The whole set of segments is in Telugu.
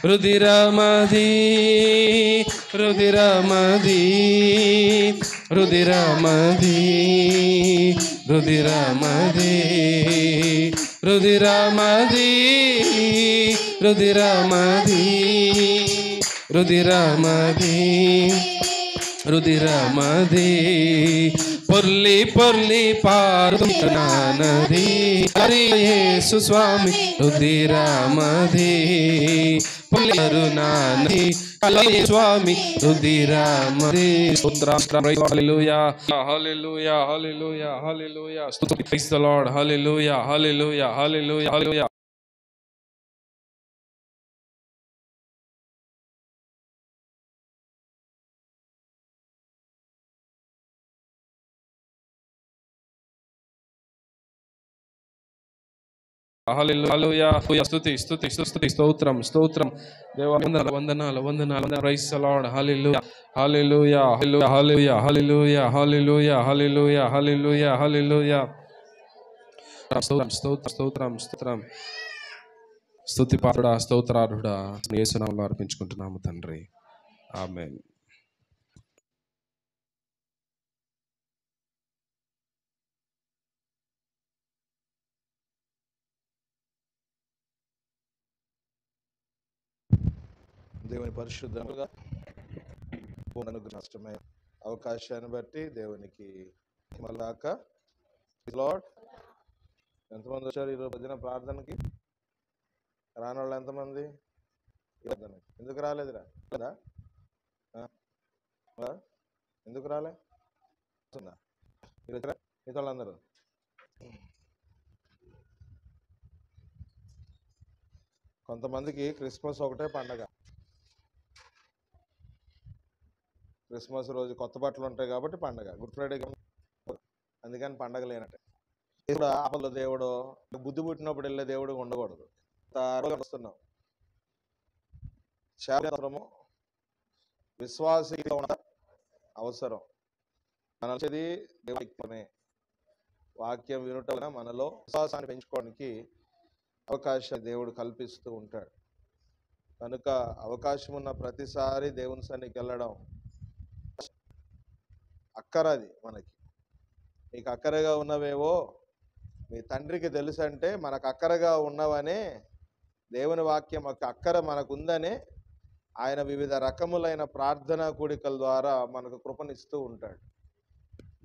రుధిరమది రుధిరమది రుధిరమది రుధిరమది రుధిరమది రుధిరమది రుధిరమది రుధిరమది పొర్లి పొర్లి పారుతున్న నది యేసు స్వామి రుధిరమది పొర్లి స్వామి రుధిరమది. హల్లెలూయా హల్లెలూయా హల్లెలూయా హల్లెలూయా. Praise the Lord. హల్లెలూయా హల్లెలూయా హల్లెలూయా హల్లెలూయా. హల్లెలూయా స్తుతి స్తుతి స్తుతి స్తోత్రం స్తోత్రం దేవా వందనాలు వందనాలు. Praise the Lord. హల్లెలూయా హల్లెలూయా హల్లెలూయా హల్లెలూయా హల్లెలూయా హల్లెలూయా హల్లెలూయా హల్లెలూయా. స్తోత్రం స్తోత్రం స్తోత్రం స్తోత్రం. స్తుతి పాత్రుడా స్తోత్రార్హుడా యేసు నామములో అర్పించుకుంటున్నాము తండ్రి. ఆమేన్. దేవుని పరిశుద్ధముగా నష్టమైన అవకాశాన్ని బట్టి దేవునికి మళ్ళాక లార్డ్. ఎంతమంది వచ్చారు ఈరోజు భజన ప్రార్థనకి? రాని వాళ్ళు ఎంతమంది? ఎందుకు రాలేదురా? ఎందుకు రాలే? మిగతా వాళ్ళందరూ కొంతమందికి క్రిస్మస్ ఒకటే పండగ. క్రిస్మస్ రోజు కొత్త బట్టలు ఉంటాయి కాబట్టి పండగ. గుడ్ ఫ్రైడే అందుకని పండగ లేనట్టే. ఇప్పుడు ఆపద దేవుడు బుద్ధి పుట్టినప్పుడు వెళ్ళే దేవుడు ఉండకూడదు. వస్తున్నాం శాస్త్రము విశ్వాస అవసరం. మన దేవుడినే వాక్యం వినుట మనలో విశ్వాసాన్ని పెంచుకోవడానికి అవకాశం దేవుడు కల్పిస్తూ ఉంటాడు. కనుక అవకాశం ఉన్న ప్రతిసారి దేవుని సన్నిధికి వెళ్ళడం అక్కరది మనకి. మీకు అక్కరగా ఉన్నవేవో మీ తండ్రికి తెలుసు అంటే మనకు అక్కరగా ఉన్నవనే దేవుని వాక్యం అక్కర మనకు ఉందనే ఆయన వివిధ రకములైన ప్రార్థనా కూడికల ద్వారా మనకు కృపనిస్తూ ఉంటాడు.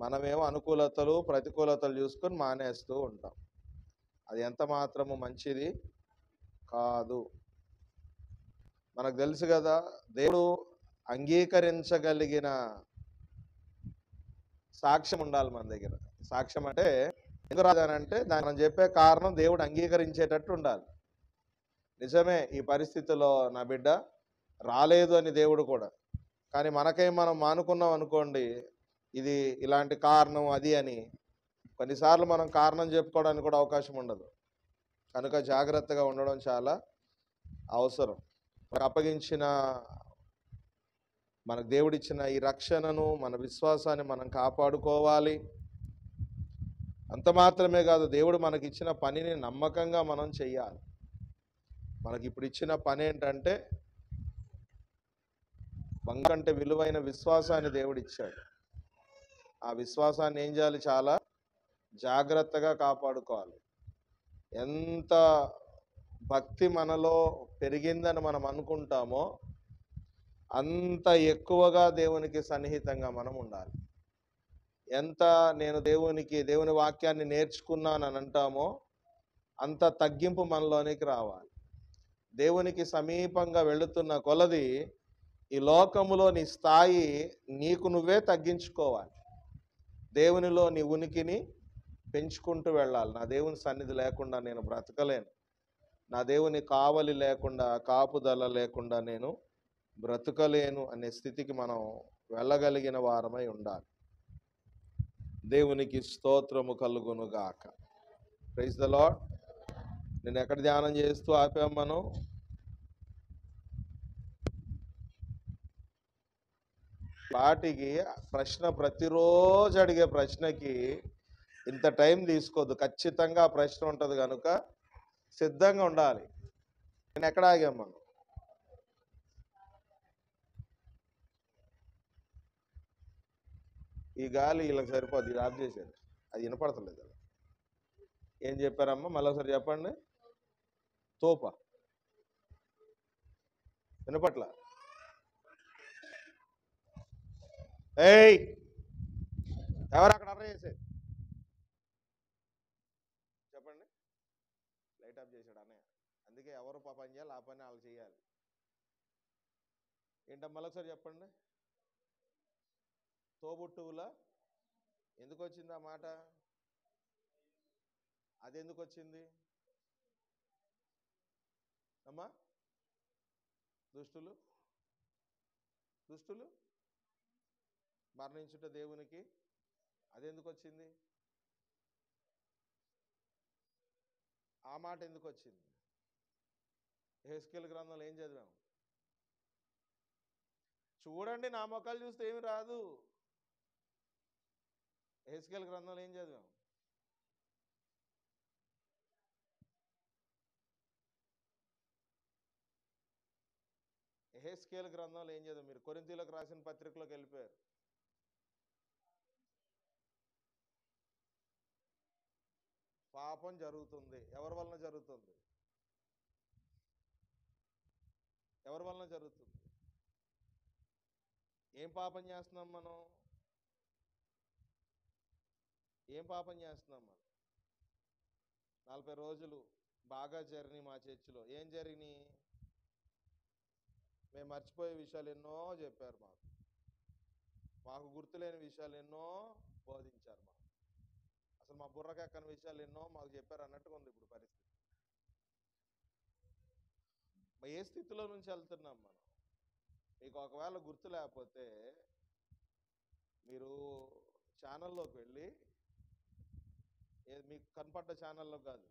మనమేమో అనుకూలతలు ప్రతికూలతలు చూసుకొని మానేస్తూ ఉంటాం. అది ఎంత మాత్రము మంచిది కాదు. మనకు తెలుసు కదా, దేవుడు అంగీకరించగలిగిన సాక్ష్యం ఉండాలి మన దగ్గర. సాక్ష్యం అంటే ఎందుకు రాదనంటే దాన్ని మనం చెప్పే కారణం దేవుడు అంగీకరించేటట్టు ఉండాలి. నిజమే, ఈ పరిస్థితిలో నా బిడ్డ రాలేదు అని దేవుడు కూడా, కానీ మనకేం మనం మానుకున్నాం అనుకోండి, ఇది ఇలాంటి కారణం అది అని కొన్నిసార్లు మనం కారణం చెప్పుకోవడానికి కూడా అవకాశం ఉండదు. కనుక జాగ్రత్తగా ఉండడం చాలా అవసరం. అప్పగించిన మనకు దేవుడిచ్చిన ఈ రక్షణను మన విశ్వాసాన్ని మనం కాపాడుకోవాలి. అంత మాత్రమే కాదు, దేవుడు మనకిచ్చిన పనిని నమ్మకంగా మనం చెయ్యాలి. మనకి ఇప్పుడు ఇచ్చిన పని ఏంటంటే బంగారంటే విలువైన విశ్వాసాన్ని దేవుడు ఇచ్చాడు. ఆ విశ్వాసాన్ని ఏం చేయాలి? చాలా జాగ్రత్తగా కాపాడుకోవాలి. ఎంత భక్తి మనలో పెరిగిందని మనం అనుకుంటామో అంత ఎక్కువగా దేవునికి సన్నిహితంగా మనం ఉండాలి. ఎంత నేను దేవుని వాక్యాన్ని నేర్చుకున్నానని అంటామో అంత తగ్గింపు మనలోనికి రావాలి. దేవునికి సమీపంగా వెళుతున్న కొలది ఈ లోకములో నీ స్థాయి నీకు నువ్వే తగ్గించుకోవాలి. దేవునిలో నీ ఉనికిని పెంచుకుంటూ వెళ్ళాలి. నా దేవుని సన్నిధి లేకుండా నేను బ్రతకలేను, నా దేవుని కావలి లేకుండా కాపుదల లేకుండా నేను బ్రతకలేను అనే స్థితికి మనం వెళ్ళగలిగిన వారమై ఉండాలి. దేవునికి స్తోత్రము కలుగును గాక. Praise the lord. నేను ఎక్కడ ధ్యానం చేస్తూ ఆపాం మనం? వాటికి ప్రశ్న ప్రతిరోజు అడిగే ప్రశ్నకి ఇంత టైం తీసుకోవద్దు. ఖచ్చితంగా ప్రశ్న ఉంటుంది కనుక సిద్ధంగా ఉండాలి. నేను ఎక్కడ ఆగాం మనం? ఈ గాలి వీళ్ళకి సరిపోద్ది, ఇది ఆఫ్ చేశారు, అది వినపడతలేదు అలా. ఏం చెప్పారమ్మా? మళ్ళీ ఒకసారి చెప్పండి. తోప వినపట్ల. ఏయ్, ఎవరు అక్కడ అర్ర చేసేది? చెప్పండి. లైట్ ఆఫ్ చేశాడు అన్నయ్య. అందుకే ఎవరు పని చేయాలి, ఆ పని వాళ్ళు చేయాలి. ఏంటమ్మా మళ్ళీ ఒకసారి చెప్పండి. తోబుట్టువులా ఎందుకు వచ్చింది ఆ మాట? అది ఎందుకు వచ్చింది అమ్మా? దుష్టులు దుష్టులు మరణించుట దేవునికి, అది ఎందుకు వచ్చింది? ఆ మాట ఎందుకు వచ్చింది? యెహెజ్కేలు గ్రంథంలో ఏం చదివాం? చూడండి, నా మొక్కలు చూస్తే ఏమి రాదు. యెహెజ్కేలు గ్రంథంలో ఏం చదివాం? యెహెజ్కేలు గ్రంథంలో ఏం చదివాం? మీరు కొరింథీయులకు రాసిన పత్రికలోకి వెళ్ళిపోయారు. పాపం జరుగుతుంది. ఎవరి వలన జరుగుతుంది? ఎవరి వలన జరుగుతుంది? ఏం పాపం చేస్తున్నాం మనం? ఏం పాపం చేస్తున్నాం మనం? 40 రోజులు బాగా జరిగినాయి మా చర్చిలో. ఏం జరిగినాయి? మేము మర్చిపోయే విషయాలు ఎన్నో చెప్పారు మాకు గుర్తులేని విషయాలు ఎన్నో బోధించారు అసలు మా బుర్రకెక్కని విషయాలు ఎన్నో మాకు చెప్పారు అన్నట్టుగా ఉంది ఇప్పుడు పరిస్థితి. ఏ స్థితిలో నుంచి వెళ్తున్నాం మనం? మీకు ఒకవేళ గుర్తు లేకపోతే మీరు ఛానల్లోకి వెళ్ళి, మీకు కనపడ్డ ఛానల్లో కాదు,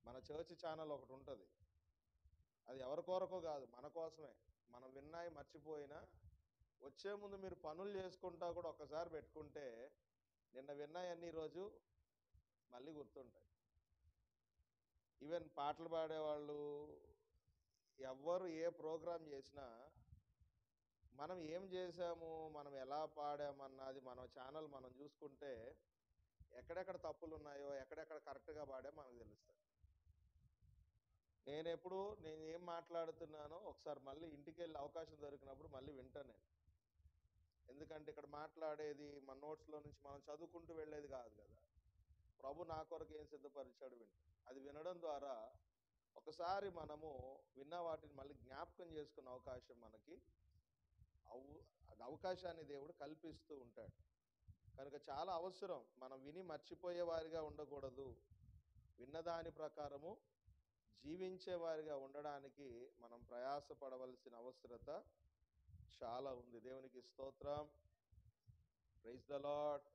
మన చర్చ్ ఛానల్ ఒకటి ఉంటుంది. అది ఎవరి కొరకో కాదు, మన కోసమే. మనం విన్నాయి మర్చిపోయినా వచ్చే ముందు మీరు పనులు చేసుకుంటా కూడా ఒక్కసారి పెట్టుకుంటే నిన్న విన్నాయన్నీ ఈరోజు మళ్ళీ గుర్తుంటాయి. ఈవెన్ పాటలు పాడేవాళ్ళు ఎవ్వరు ఏ ప్రోగ్రాం చేసినా మనం ఏం చేసాము, మనం ఎలా పాడామన్నది మన ఛానల్ మనం చూసుకుంటే ఎక్కడెక్కడ తప్పులు ఉన్నాయో, ఎక్కడెక్కడ కరెక్ట్గా పాడామో మనకు తెలుస్తుంది. నేను ఏం మాట్లాడుతున్నానో ఒకసారి మళ్ళీ ఇంటికి వెళ్ళి అవకాశం దొరికినప్పుడు మళ్ళీ వింటాను నేను. ఎందుకంటే ఇక్కడ మాట్లాడేది మన నోట్స్లో నుంచి మనం చదువుకుంటూ వెళ్ళేది కాదు కదా. ప్రభు నా కొరకు ఏం సిద్ధపరిచాడు అది వినడం ద్వారా ఒకసారి మనము విన్న వాటిని మళ్ళీ జ్ఞాపకం చేసుకునే అవకాశం మనకి అవకాశాన్ని దేవుడు కల్పిస్తూ ఉంటాడు. కనుక చాలా అవసరం, మనం విని మర్చిపోయే వారిగా ఉండకూడదు. విన్నదాని ప్రకారము జీవించే వారిగా ఉండడానికి మనం ప్రయాసపడవలసిన అవసరత చాలా ఉంది. దేవునికి స్తోత్రం. Praise the lord.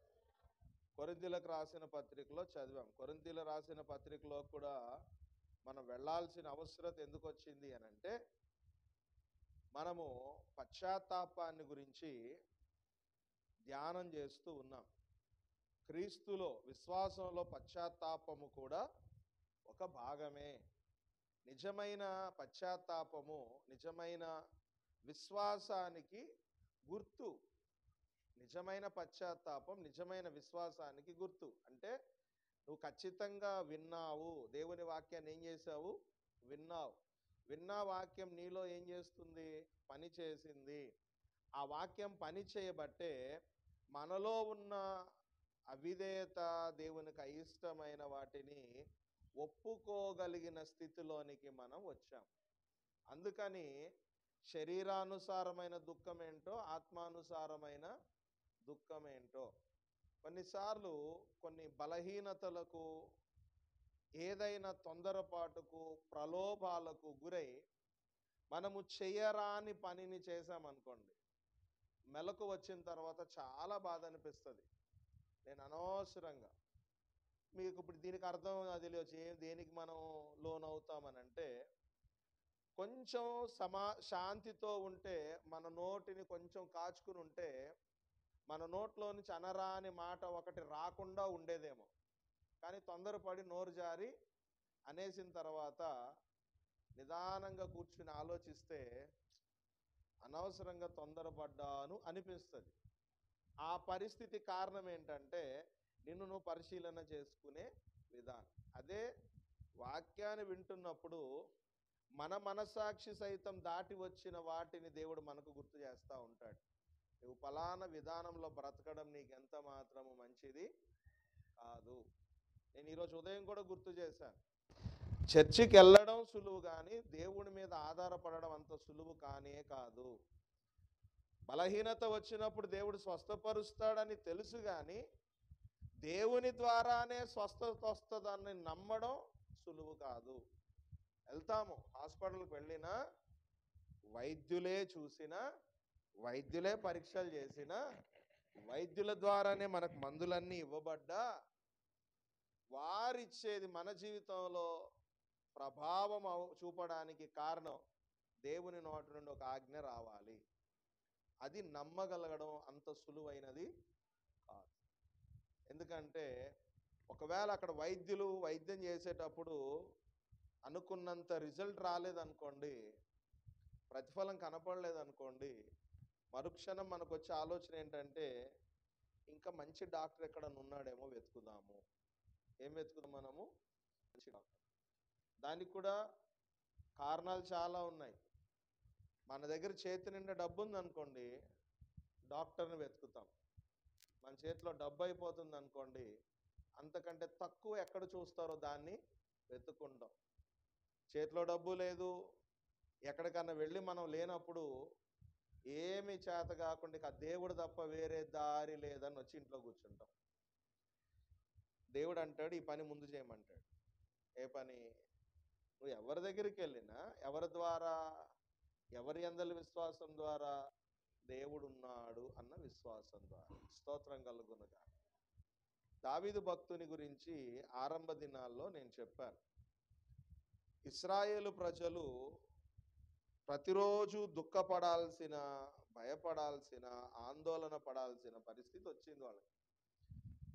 కొరింథీయులకు రాసిన పత్రికలో చదివాం. కొరింథీయులకు రాసిన పత్రికలో కూడా మనం వెళ్ళాల్సిన అవసరత ఎందుకు వచ్చింది అని అంటే, మనము పశ్చాత్తాపాన్ని గురించి ధ్యానం చేస్తూ ఉన్నాం. క్రీస్తులో విశ్వాసంలో పశ్చాత్తాపము కూడా ఒక భాగమే. నిజమైన పశ్చాత్తాపము నిజమైన విశ్వాసానికి గుర్తు. నిజమైన పశ్చాత్తాపం నిజమైన విశ్వాసానికి గుర్తు. అంటే నువ్వు ఖచ్చితంగా విన్నావు, దేవుని వాక్యాన్ని ఏం చేసావు? విన్నావు. విన్న వాక్యం నీలో ఏం చేస్తుంది? పని చేసింది. ఆ వాక్యం పని చేయబట్టే మనలో ఉన్న అవిధేయత, దేవునికి అయిష్టమైన వాటిని ఒప్పుకోగలిగిన స్థితిలోనికి మనం వచ్చాం. అందుకని శరీరానుసారమైన దుఃఖం ఏంటో, ఆత్మానుసారమైన దుఃఖం ఏంటో, కొన్నిసార్లు కొన్ని బలహీనతలకు, ఏదైనా తొందరపాటుకు, ప్రలోభాలకు గురై మనము చేయరాని పనిని చేశామనుకోండి, మెలకు వచ్చిన తర్వాత చాలా బాధ అనిపిస్తుంది. నేను అనవసరంగా, మీకు ఇప్పుడు దీనికి అర్థం తెలియచ్చు దేనికి మనం లోన్ అవుతామనంటే, కొంచెం శాంతితో ఉంటే, మన నోటిని కొంచెం కాచుకుని ఉంటే మన నోట్లో నుంచి అనరాని మాట ఒకటి రాకుండా ఉండేదేమో. కానీ తొందరపడి నోరు జారి అనేసిన తర్వాత నిదానంగా కూర్చుని ఆలోచిస్తే అనవసరంగా తొందరపడ్డాను అనిపిస్తుంది. ఆ పరిస్థితి కారణం ఏంటంటే నిన్ను నువ్వు పరిశీలన చేసుకునే విధానం. అదే వాక్యాన్ని వింటున్నప్పుడు మన మనస్సాక్షి సైతం దాటి వచ్చిన వాటిని దేవుడు మనకు గుర్తు చేస్తూ ఉంటాడు. నువ్వు ఫలానా విధానంలో బ్రతకడం నీకు ఎంత మాత్రము మంచిది కాదు. నేను ఈరోజు ఉదయం కూడా గుర్తు చేశాను, చర్చికి వెళ్ళడం సులువు కానీ దేవుని మీద ఆధారపడడం అంత సులువు కానే కాదు. బలహీనత వచ్చినప్పుడు దేవుడు స్వస్థపరుస్తాడని తెలుసు కానీ దేవుని ద్వారానే స్వస్థత వస్తుందని నమ్మడం సులువు కాదు. వెళ్తాము, హాస్పిటల్కి వెళ్ళినా వైద్యులే చూసినా, వైద్యులే పరీక్షలు చేసినా, వైద్యుల ద్వారానే మనకు మందులన్నీ ఇవ్వబడ్డా వారిచ్చేది మన జీవితంలో ప్రభావం చూపడానికి కారణం దేవుని నోటి నుండి ఒక ఆజ్ఞ రావాలి. అది నమ్మగలగడం అంత సులువైనది కాదు. ఎందుకంటే ఒకవేళ అక్కడ వైద్యులు వైద్యం చేసేటప్పుడు అనుకున్నంత రిజల్ట్ రాలేదనుకోండి, ప్రతిఫలం కనపడలేదనుకోండి, మరుక్షణం మనకు వచ్చే ఆలోచన ఏంటంటే ఇంకా మంచి డాక్టర్ ఎక్కడన్నా ఉన్నాడేమో వెతుకుదాము. ఏం వెతుకుదాం మనము? మంచి డాక్టర్. దానికి కూడా కారణాలు చాలా ఉన్నాయి. మన దగ్గర చేతి నిండా డబ్బు ఉందనుకోండి, డాక్టర్ని వెతుకుతాం. మన చేతిలో డబ్బు అయిపోతుంది అనుకోండి, అంతకంటే తక్కువ ఎక్కడ చూస్తారో దాన్ని వెతుక్కుంటాం. చేతిలో డబ్బు లేదు, ఎక్కడికన్నా వెళ్ళి మనం లేనప్పుడు ఏమి చేత కాకుండా ఇక దేవుడు తప్ప వేరే దారి లేదని వచ్చి ఇంట్లో కూర్చుంటాం. దేవుడు అంటాడు ఈ పని ముందు చేయమంటాడు. ఏ పని? నువ్వు ఎవరి దగ్గరికి వెళ్ళినా, ఎవరి ద్వారా, ఎవరి యందలి విశ్వాసం ద్వారా? దేవుడు ఉన్నాడు అన్న విశ్వాసం ద్వారా. స్తోత్రం కలుగునుగా. దావీదు భక్తుని గురించి ఆరంభ దినాల్లో నేను చెప్పాను. ఇశ్రాయేలు ప్రజలు ప్రతిరోజు దుఃఖపడాల్సిన, భయపడాల్సిన, ఆందోళన పడాల్సిన పరిస్థితి వచ్చింది వాళ్ళకి.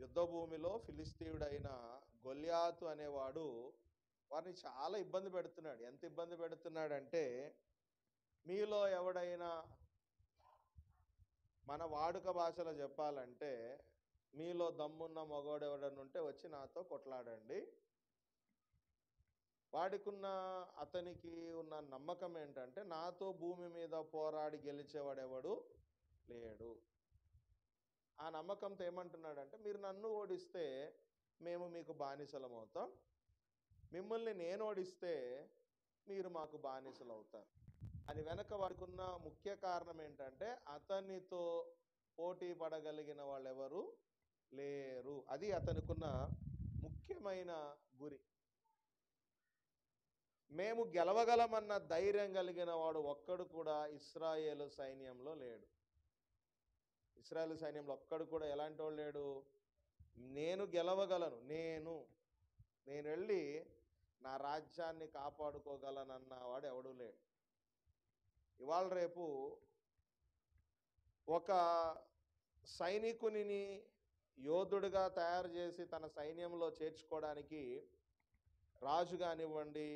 యుద్ధ భూమిలో ఫిలిస్తీయుడైన గొల్యాతు అనేవాడు వారిని చాలా ఇబ్బంది పెడుతున్నాడు. ఎంత ఇబ్బంది పెడుతున్నాడంటే, మీలో ఎవడైనా, మన వాడుక భాషలో చెప్పాలంటే, మీలో దమ్మున్న మగవాడు ఎవడన్నా ఉంటే వచ్చి నాతో కొట్లాడండి. అతనికి ఉన్న నమ్మకం ఏంటంటే, నాతో భూమి మీద పోరాడి గెలిచేవాడెవడు లేడు. ఆ నమ్మకంతో ఏమంటున్నాడంటే, మీరు నన్ను ఓడిస్తే మేము మీకు బానిసలం అవుతాం, మిమ్మల్ని నేను ఓడిస్తే మీరు మాకు బానిసలు అవుతారు అని. వెనక వాడుకున్న ముఖ్య కారణం ఏంటంటే, అతనితో పోటీ పడగలిగిన వాళ్ళు ఎవరు లేరు. అది అతనికున్న ముఖ్యమైన గురి. మేము గెలవగలమన్న ధైర్యం కలిగిన వాడు ఒక్కడు కూడా ఇశ్రాయేలు సైన్యంలో లేడు. ఇశ్రాయేలు సైన్యంలో ఒక్కడు కూడా ఎలాంటి వాడు లేడు? నేను గెలవగలను, నేను వెళ్ళి నా రాజ్యాన్ని కాపాడుకోగలనన్న వాడు ఎవడూ లేడు. ఇవాళ రేపు ఒక సైనికుని యోధుడిగా తయారు చేసి తన సైన్యంలో చేర్చుకోవడానికి రాజు కానివ్వండి,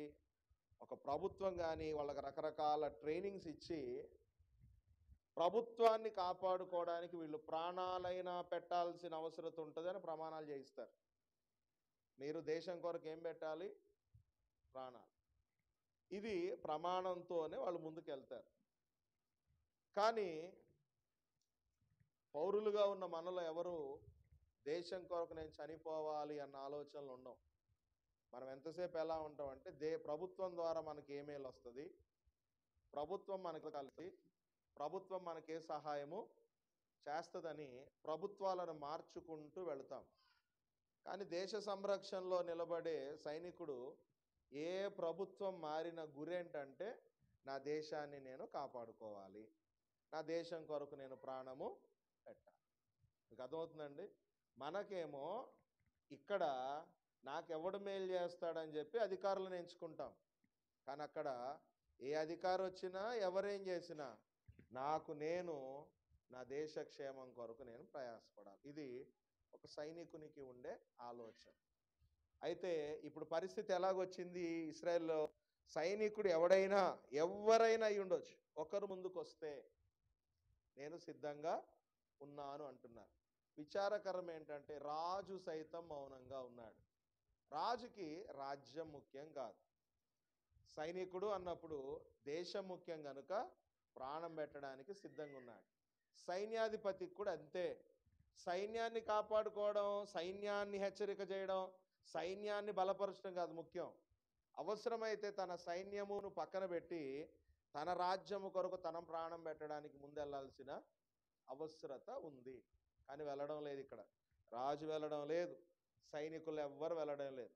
ఒక ప్రభుత్వం కానీ వాళ్ళకి రకరకాల ట్రైనింగ్స్ ఇచ్చి ప్రభుత్వాన్ని కాపాడుకోవడానికి వీళ్ళు ప్రాణాలైనా పెట్టాల్సిన అవసరం ఉంటుందని ప్రమాణాలు చేయిస్తారు. మీరు దేశం కొరకు ఏం పెట్టాలి? ప్రాణాలు. ఇది ప్రమాణంతోనే వాళ్ళు ముందుకు వెళ్తారు. కానీ పౌరులుగా ఉన్న మనలో ఎవరు దేశం కొరకు నేను చనిపోవాలి అన్న ఆలోచనలు ఉండవు. మనం ఎంతసేపు ఎలా ఉంటామంటే, ప్రభుత్వం ద్వారా మనకి ఏ మేలు వస్తుంది, ప్రభుత్వం మనకు కలిసి, ప్రభుత్వం మనకే సహాయము చేస్తుందని ప్రభుత్వాలను మార్చుకుంటూ వెళతాం. కానీ దేశ సంరక్షణలో నిలబడే సైనికుడు ఏ ప్రభుత్వం మారిన గురేంటంటే, నా దేశాన్ని నేను కాపాడుకోవాలి, నా దేశం కొరకు నేను ప్రాణము పెట్టాలి. మీకు అర్థమవుతుందండి? మనకేమో ఇక్కడ నాకెవడు మేలు చేస్తాడని చెప్పి అధికారులను ఎంచుకుంటాం. కానీ అక్కడ ఏ అధికారి వచ్చినా, ఎవరేం చేసినా, నేను నా దేశ క్షేమం కొరకు నేను ప్రయాసపడాలి. ఇది ఒక సైనికునికి ఉండే ఆలోచన. అయితే ఇప్పుడు పరిస్థితి ఎలాగొచ్చింది? ఇశ్రాయేల్లో సైనికుడు ఎవరైనా అయి ఉండొచ్చు, ఒకరు ముందుకు వస్తే నేను సిద్ధంగా ఉన్నాను అంటున్నారు. విచారకరం ఏంటంటే రాజు సైతం మౌనంగా ఉన్నాడు. రాజుకి రాజ్యం ముఖ్యం కాదు. సైనికుడు అన్నప్పుడు దేశం ముఖ్యం కనుక ప్రాణం పెట్టడానికి సిద్ధంగా ఉన్నాడు. సైన్యాధిపతికి కూడా అంతే. సైన్యాన్ని కాపాడుకోవడం, సైన్యాన్ని హెచ్చరిక చేయడం, సైన్యాన్ని బలపరచడం కాదు ముఖ్యం. అవసరమైతే తన సైన్యమును పక్కన పెట్టి తన రాజ్యము కొరకు తన ప్రాణం పెట్టడానికి ముందెళ్లాల్సిన అవసరత ఉంది. కానీ వెళ్ళడం లేదు. ఇక్కడ రాజు వెళ్ళడం లేదు, సైనికులు ఎవ్వరు వెళ్ళడం లేదు.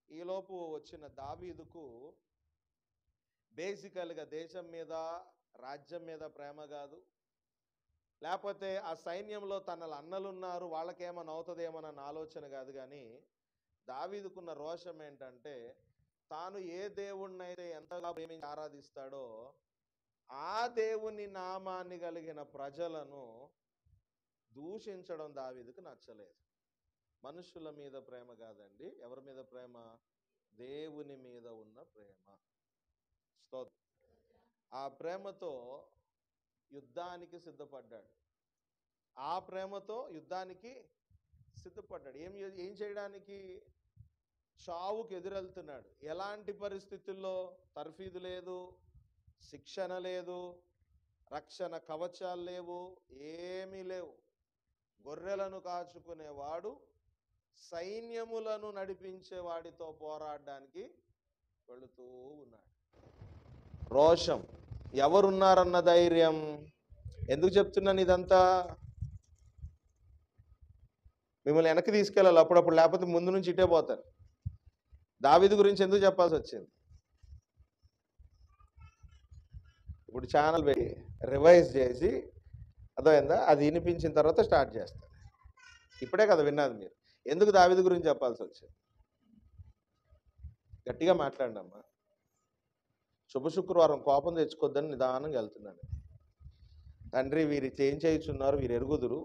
ఈలోపు వచ్చిన దావీదుకు బేసికల్గా దేశం మీద, రాజ్యం మీద ప్రేమ కాదు, లేకపోతే ఆ సైన్యంలో తన అన్నలున్నారు వాళ్ళకేమన్నా అవుతుందేమోనన్న ఆలోచన కాదు. కానీ దావీదుకున్న రోషం ఏంటంటే తాను ఏ దేవుణ్ణైతే ఎంతగా ప్రేమించి ఆరాధిస్తాడో ఆ దేవుని నామాన్ని కలిగిన ప్రజలను దూషించడం దావీదుకు నచ్చలేదు. మనుషుల మీద ప్రేమ కాదండి, ఎవరి మీద ప్రేమ? దేవుని మీద ఉన్న ప్రేమ. స్తోత్రం. ఆ ప్రేమతో యుద్ధానికి సిద్ధపడ్డాడు. ఆ ప్రేమతో యుద్ధానికి సిద్ధపడ్డాడు. ఏం చేయడానికి? చావుకు ఎదురెళ్తున్నాడు. ఎలాంటి పరిస్థితుల్లో? తర్ఫీదు లేదు, శిక్షణ లేదు, రక్షణ కవచాలు లేవు, ఏమీ లేవు. గొర్రెలను కాచుకునేవాడు సైన్యములను నడిపించే వాడితో పోరాడడానికి వెళుతూ ఉన్నాడు. రోషం, ఎవరున్నారన్న ధైర్యం. ఎందుకు చెప్తున్నాను ఇదంతా? మిమ్మల్ని వెనక్కి తీసుకెళ్ళాలి అప్పుడప్పుడు, లేకపోతే ముందు నుంచి ఇటే పోతారు. దావీదు గురించి ఎందుకు చెప్పాల్సి వచ్చింది? ఇప్పుడు ఛానల్ పెట్టి రివైజ్ చేసి అర్థమైందా, అది వినిపించిన తర్వాత స్టార్ట్ చేస్తారు. ఇప్పుడే కదా విన్నది మీరు. ఎందుకు దావీదు గురించి చెప్పాల్సి వచ్చింది? గట్టిగా మాట్లాడినమ్మా. శుభ శుక్రవారం కోపం తెచ్చుకోద్దని నిదానంగా వెళ్తున్నాను. తండ్రి వీరు ఏం చేయుచున్నారు, వీరు ఎరుగుదురు.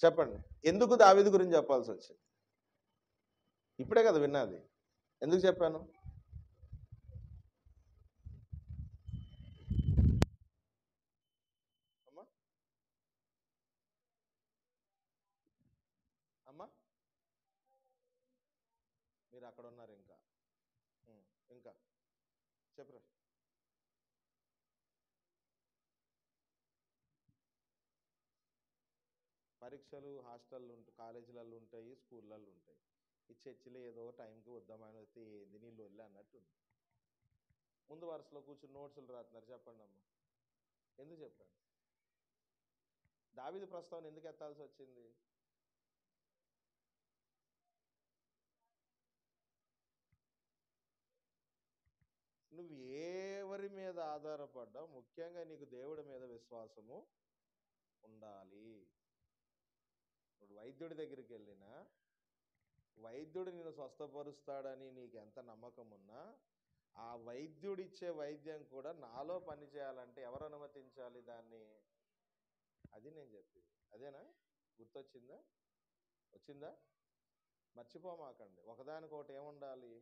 చెప్పండి, ఎందుకు దావీదు గురించి చెప్పాల్సి వచ్చింది? ఇప్పుడే కదా విన్నది. ఎందుకు చెప్పాను? అమ్మా అమ్మా మీరు అక్కడ ఉన్నారు. ఇంకా చెప్పరా. పరీక్షలు హాస్టల్లో ఉంటాయి, కాలేజీలలో ఉంటాయి, స్కూళ్ళల్లో ఉంటాయి. ఈ చర్చిలో ఏదో టైంకి వద్దామని వస్తే ఏంది నీళ్ళు వెళ్ళి అన్నట్టుంది. ముందు వరుసలో కూర్చుని నోట్సులు రాస్తున్నారు. చెప్పండి అమ్మా, ఎందుకు చెప్పాను? దావీదు ప్రస్తావన ఎందుకు ఎత్తాల్సి వచ్చింది? నువ్వు ఎవరి మీద ఆధారపడ్డా ముఖ్యంగా నీకు దేవుడి మీద విశ్వాసము ఉండాలి. ఇప్పుడు వైద్యుడి దగ్గరికి వెళ్ళినా వైద్యుడు నిన్ను స్వస్థపరుస్తాడని నీకు ఎంత నమ్మకం ఉన్నా ఆ వైద్యుడిచ్చే వైద్యం కూడా నాలో పని చేయాలంటే ఎవరు అనుమతించాలి దాన్ని? అది నేను చెప్పింది. అదేనా? గుర్తొచ్చిందా? వచ్చిందా? మర్చిపోమాకండి. ఒకదానికొకటి ఏముండాలి?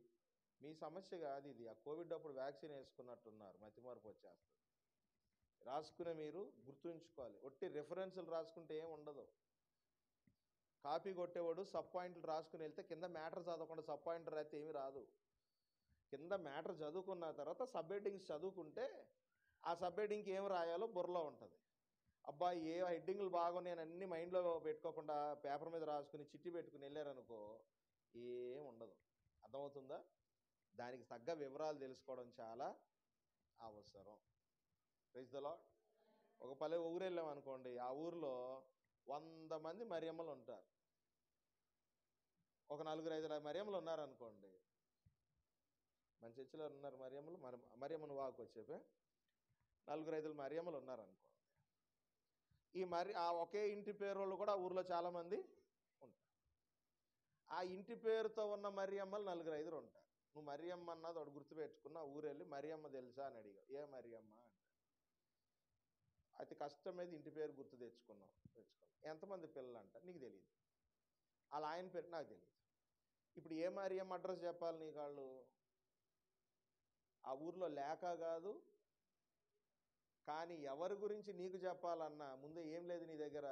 మీ సమస్య కాదు ఇది. ఆ కోవిడ్ అప్పుడు వ్యాక్సిన్ వేసుకున్నట్టున్నారు, మతిమార్పు వచ్చేస్తుంది. రాసుకునే మీరు గుర్తుంచుకోవాలి. ఒట్టి రెఫరెన్సులు రాసుకుంటే ఏం ఉండదు. కాపీ కొట్టేవాడు సబ్ పాయింట్లు రాసుకుని వెళ్తే కింద మ్యాటర్ చదవకుండా సబ్ పాయింట్ రాస్తే ఏమీ రాదు. కింద మ్యాటర్ చదువుకున్న తర్వాత సబ్ హెడ్డింగ్స్ చదువుకుంటే ఆ సబ్ హెడ్డింగ్కి ఏం రాయాలో బుర్రలో ఉంటుంది. అబ్బా ఏ హెడ్డింగ్లు బాగున్నాయని అన్ని మైండ్లో పెట్టుకోకుండా పేపర్ మీద రాసుకుని చిట్టి పెట్టుకుని వెళ్ళారనుకో ఏం ఉండదు. అర్థమవుతుందా? దానికి తగ్గ వివరాలు తెలుసుకోవడం చాలా అవసరం. Praise the lord. ఒక ఊరు వెళ్ళాం అనుకోండి, ఆ ఊరిలో 100 మంది మరియమ్మలు ఉంటారు. ఒక 4-5 మరియమ్మలు ఉన్నారనుకోండి. మన చర్చిలో ఉన్నారు మరియమ్మలు. మరియమ్మను వాకు వచ్చేపే 4-5 మరియమ్మలు ఉన్నారనుకోండి. ఆ ఒకే ఇంటి పేరు వాళ్ళు కూడా ఊర్లో చాలా మంది ఉంటారు. ఆ ఇంటి పేరుతో ఉన్న మరియమ్మలు 4-5 ఉంటారు. నువ్వు మరియమ్మ అన్నది ఒకటి గుర్తుపెట్టుకున్నా, ఊరెళ్ళి మరియమ్మ తెలుసా అని అడిగావు. ఏ మరియమ్మ అంటే అతి కష్టమైంది ఇంటి పేరు గుర్తు తెచ్చుకున్నావు. ఎంతమంది పిల్లలు అంట నీకు తెలియదు, అలా ఆయన పేరు నాకు తెలియదు. ఇప్పుడు ఏ మరియమ్మ అడ్రస్ చెప్పాలి నీకు? వాళ్ళు ఆ ఊర్లో లేక కాదు, కానీ ఎవరి గురించి నీకు చెప్పాలన్నా ముందు ఏం లేదు నీ దగ్గర?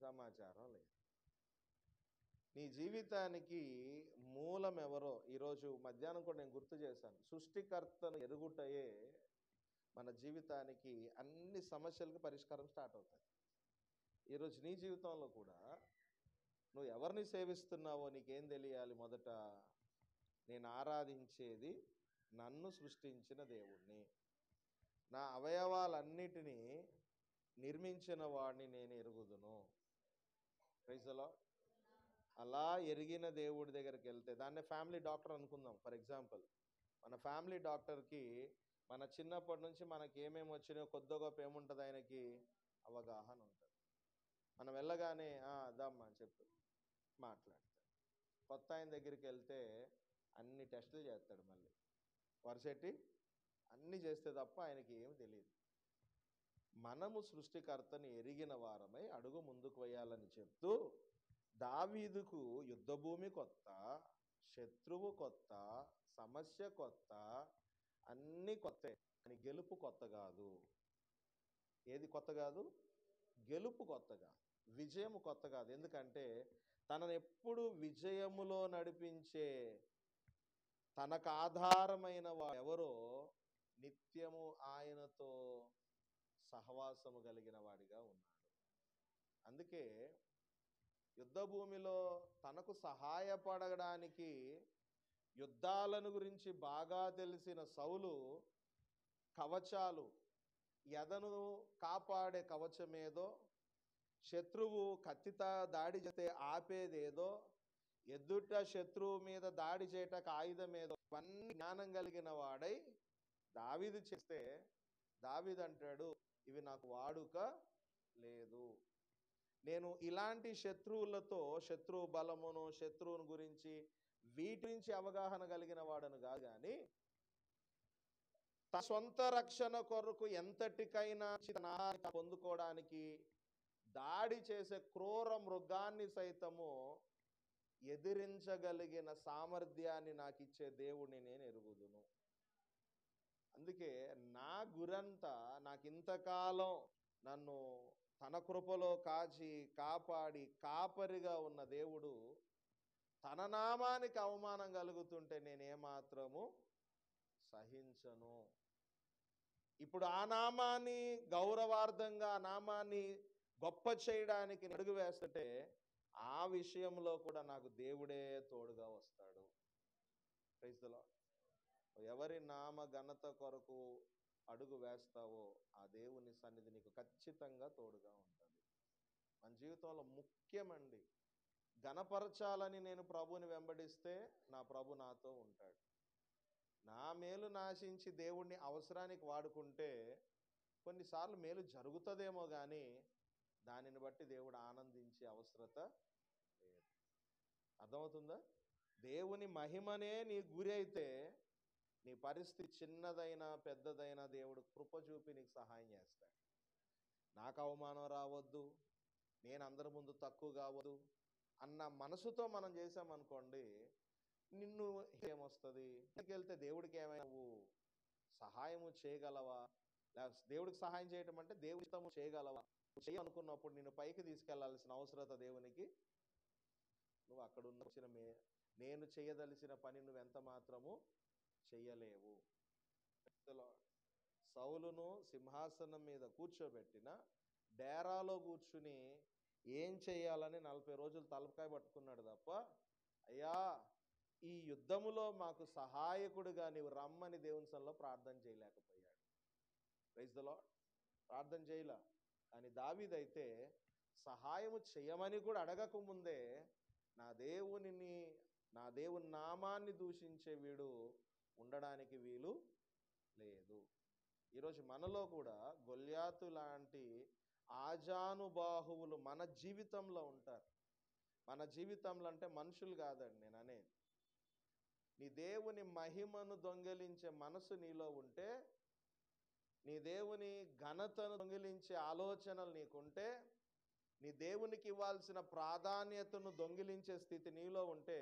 సమాచారం లేదు. నీ జీవితానికి మూలం ఎవరో ఈరోజు మధ్యాహ్నం కూడా నేను గుర్తు చేశాను. సృష్టికర్తను ఎరుగుటయే మన జీవితానికి అన్ని సమస్యలకు పరిష్కారం స్టార్ట్ అవుతుంది. ఈరోజు నీ జీవితంలో కూడా నువ్వు ఎవరిని సేవిస్తున్నావో నీకేం తెలియాలి? మొదట నేను ఆరాధించేది నన్ను సృష్టించిన దేవుణ్ణి, నా అవయవాలన్నిటినీ నిర్మించిన వాడిని నేను ఎరుగుదును. Praise the lord. అలా ఎరిగిన దేవుడి దగ్గరికి వెళ్తే దాన్నే ఫ్యామిలీ డాక్టర్ అనుకుందాం. ఫర్ ఎగ్జాంపుల్, మన ఫ్యామిలీ డాక్టర్కి మన చిన్నప్పటి నుంచి మనకి ఏమేమి వచ్చినాయో కొద్ది గొప్ప ఏముంటుంది, ఆయనకి అవగాహన ఉంటుంది. మనం వెళ్ళగానే దమ్మా అని చెప్పి మాట్లాడతాడు. కొత్త ఆయన దగ్గరికి వెళ్తే అన్ని టెస్టులు చేస్తాడు, మళ్ళీ వరుసెట్టి అన్నీ చేస్తే తప్ప ఆయనకి ఏమి తెలియదు. మనము సృష్టికర్తని ఎరిగిన వారమై అడుగు ముందుకు వేయాలని చెప్తూ, దావీదుకు యుద్ధభూమి కొత్త, శత్రువు కొత్త, సమస్య కొత్త, అన్నీ కొత్త, కానీ గెలుపు కొత్త కాదు. ఏది కొత్త కాదు? గెలుపు కొత్త కాదు, విజయము కొత్త కాదు. ఎందుకంటే తనను ఎప్పుడు విజయములో నడిపించే తనకు ఆధారమైన వాడెవరో నిత్యము ఆయనతో సహవాసము కలిగిన వాడిగా ఉన్నాడు. అందుకే యుద్ధభూమిలో తనకు సహాయపడడానికి యుద్ధాలను గురించి బాగా తెలిసిన సౌలు కవచాలు, ఎదను కాపాడే కవచమేదో, శత్రువు కత్తితో దాడి చేస్తే ఆపేదేదో, ఎదుట శత్రువు మీద దాడి చేయటకు ఆయుధమేదో, ఇవన్నీ జ్ఞానం కలిగిన వాడై దావీదు చేస్తే దావీదు అంటాడు, ఇవి నాకు వాడుక లేదు. నేను ఇలాంటి శత్రువులతో శత్రు బలమును, శత్రువుని గురించి వీటి నుంచి అవగాహన కలిగిన వాడను కాదు, కానీ తన సొంత రక్షణ కొరకు ఎంతటికైనా పొందుకోవడానికి దాడి చేసే క్రూర మృగాన్ని సైతము ఎదిరించగలిగిన సామర్థ్యాన్ని నాకు ఇచ్చే దేవుడిని నేను ఎరుగుదును. అందుకే నా గురంతా నాకు ఇంతకాలం నన్ను తన కృపలో కాచి కాపాడి కాపరిగా ఉన్న దేవుడు తన నామానికి అవమానం కలుగుతుంటే నేనేమాత్రము సహించను. ఇప్పుడు ఆ నామాన్ని గౌరవార్థంగా, ఆ నామాన్ని గొప్ప చేయడానికి అడుగు వేస్తుంటే ఆ విషయంలో కూడా నాకు దేవుడే తోడుగా వస్తాడు. Praise the lord. ఎవరి నామ ఘనత కొరకు అడుగు వేస్తావో ఆ దేవుని సన్నిధి నీకు ఖచ్చితంగా తోడుగా ఉంటుంది. మన జీవితంలో ముఖ్యమండి, ఘనపరచాలని నేను ప్రభుని వెంబడిస్తే నా ప్రభు నాతో ఉంటాడు. నా మేలు నాశించి దేవుణ్ణి అవసరానికి వాడుకుంటే కొన్నిసార్లు మేలు జరుగుతుందేమో కానీ దానిని బట్టి దేవుడు ఆనందించే అవసరత లేదు. అర్థమవుతుందా? దేవుని మహిమనే నీ గురి అయితే నీ పరిస్థితి చిన్నదైనా పెద్దదైనా దేవుడు కృప చూపి నీకు సహాయం చేస్తాడు. నాకు అవమానం రావద్దు, నేను అందరి ముందు తక్కువ కావద్దు అన్న మనసుతో మనం చేసామనుకోండి, నిన్ను ఏమొస్తుంది? వెళ్తే దేవుడికి ఏమైనా నువ్వు సహాయము చేయగలవా? లేకపోతే దేవుడికి సహాయం చేయటం అంటే దేవుడి ఇష్టము చేయగలవా? చేయనుకున్నప్పుడు నిన్ను పైకి తీసుకెళ్లాల్సిన అవసరత దేవునికి. నువ్వు అక్కడ ఉన్న నేను చేయదలిసిన పని నువ్వు ఎంత మాత్రము చెయ్యలేవు. సౌలును సింహాసనం మీద కూర్చోబెట్టిన డేరాలో కూర్చుని ఏం చెయ్యాలని 40 రోజులు తలకాయ పట్టుకున్నాడు తప్ప, అయ్యా ఈ యుద్ధములో మాకు సహాయకుడిగా నీవు రమ్మని దేవుని సన్నిధిలో ప్రార్థన చేయలేకపోయాడు. Praise the lord. ప్రార్థన చేయలా. కానీ దావీదైతే సహాయము చేయమని కూడా అడగక ముందే నా దేవుని నామాన్ని దూషించే వీడు ఉండడానికి వీలు లేదు. ఈరోజు మనలో కూడా గొల్యాతు లాంటి ఆజానుబాహువులు మన జీవితంలో ఉంటారు. మన జీవితంలో అంటే మనుషులు కాదండి నేను అనేది. నీ దేవుని మహిమను దొంగిలించే మనసు నీలో ఉంటే, నీ దేవుని ఘనతను దొంగిలించే ఆలోచనలు నీకుంటే, నీ దేవునికి ఇవ్వాల్సిన ప్రాధాన్యతను దొంగిలించే స్థితి నీలో ఉంటే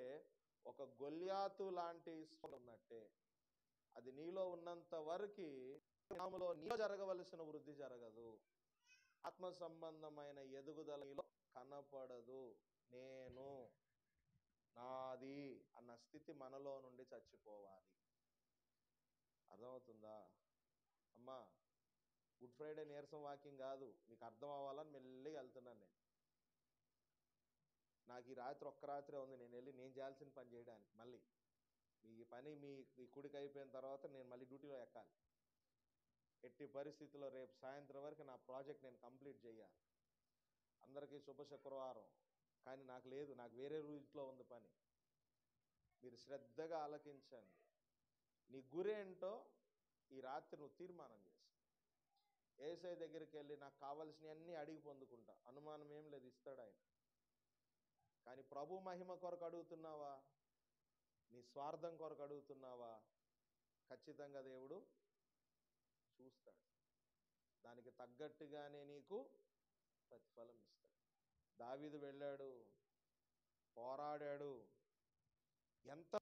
ఒక గొల్యాతు లాంటి ఉన్నట్టే. అది నీలో ఉన్నంత వరకు నామములో నీలో జరగవలసిన వృద్ధి జరగదు. ఆత్మ సంబంధమైన ఎదుగుదల నీలో కనపడదు. నేను, నాది అన్న స్థితి మనలో నుండి చచ్చిపోవాలి. అర్థమవుతుందా అమ్మా? గుడ్ ఫ్రైడే నీరసం వాకింగ్ కాదు, మీకు అర్థం అవ్వాలని మెల్లిగా వెళ్తున్నాను నేను. నాకు ఈ రాత్రి ఒక్క రాత్రే ఉంది, నేను వెళ్ళి నేను చేయాల్సిన పని చేయడానికి. మళ్ళీ మీ పని మీ కుడికి అయిపోయిన తర్వాత నేను మళ్ళీ డ్యూటీలో ఎక్కాలి. ఎట్టి పరిస్థితుల్లో రేపు సాయంత్రం వరకు నా ప్రాజెక్ట్ నేను కంప్లీట్ చేయాలి. అందరికీ శుభ శుక్రవారం, కానీ నాకు లేదు, నాకు వేరే రూట్లో ఉంది పని. మీరు శ్రద్ధగా ఆలకించండి. నీ గురేంటో ఈ రాత్రి నువ్వు తీర్మానం చేసి యేసయ్య దగ్గరికి వెళ్ళి నాకు కావలసినవన్నీ అడిగి పొందుకుంటా, అనుమానం ఏం లేదు, ఇస్తాడు ఆయన. కానీ ప్రభు మహిమ కొరకు అడుగుతున్నావా, నీ స్వార్థం కొరకు అడుగుతున్నావా? ఖచ్చితంగా దేవుడు చూస్తాడు. దానికి తగ్గట్టుగానే నీకు ప్రతిఫలం ఇస్తాడు. దావీదు వెళ్ళాడు, పోరాడాడు. ఎంత